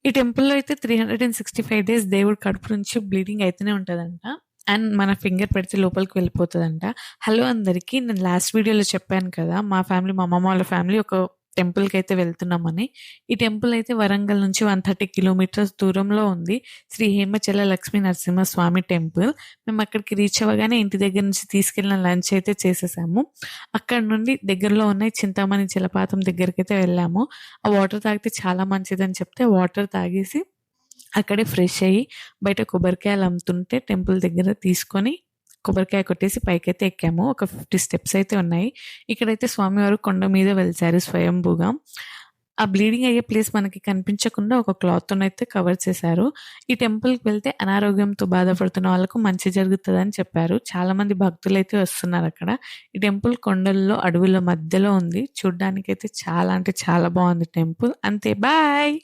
ఈ టెంపుల్‌లో అయితే 365 డేస్ దేవుడు కడుపు నుంచి బ్లీడింగ్ అయితేనే ఉంటదంట. అండ్ మన ఫింగర్ పెడితే లోపలికి వెళ్ళిపోతదంట. హలో అందరికీ. నేను లాస్ట్ వీడియోలో చెప్పాను కదా! మా ఫ్యామిలీ, మా అమ్మమ్మ వాళ్ళ ఫ్యామిలీ ఒక టెంపుల్‌కైతే వెళ్తున్నామని. ఈ టెంపుల్ అయితే వరంగల్ నుంచి 130 కిలోమీటర్స్ దూరంలో ఉంది. శ్రీ హేమచల లక్ష్మీ నరసింహస్వామి టెంపుల్. మేము అక్కడికి రీచ్ అవ్వగానే ఇంటి దగ్గర నుంచి తీసుకెళ్ళిన లంచ్ అయితే చేసేసాము. అక్కడ నుండి దగ్గరలో ఉన్న ఈ చింతామణి జలపాతం దగ్గరికైతే వెళ్ళాము. ఆ వాటర్ తాగితే చాలా మంచిదని చెప్తే వాటర్ తాగేసి అక్కడే ఫ్రెష్ అయ్యి బయట కొబ్బరికాయలు అమ్ముతుంటే టెంపుల్ దగ్గర తీసుకొని కొబ్బరికాయ కొట్టేసి పైకైతే ఎక్కాము. ఒక 50 స్టెప్స్ అయితే ఉన్నాయి. ఇక్కడైతే స్వామివారు కొండ మీద వెలిసారు స్వయంభూగా. ఆ బ్లీడింగ్ అయ్యే ప్లేస్ మనకి కనిపించకుండా ఒక క్లాత్తోనైతే కవర్ చేశారు. ఈ టెంపుల్‌కి వెళ్తే అనారోగ్యంతో బాధపడుతున్న వాళ్ళకు మంచి జరుగుతదని చెప్పారు. చాలామంది భక్తులైతే వస్తున్నారక్కడ. ఈ టెంపుల్ కొండల్లో, అడవుల మధ్యలో ఉంది. చూడ్డానికైతే చాలా అంటే చాలా బావుంది టెంపుల్. అంతే. బాయ్.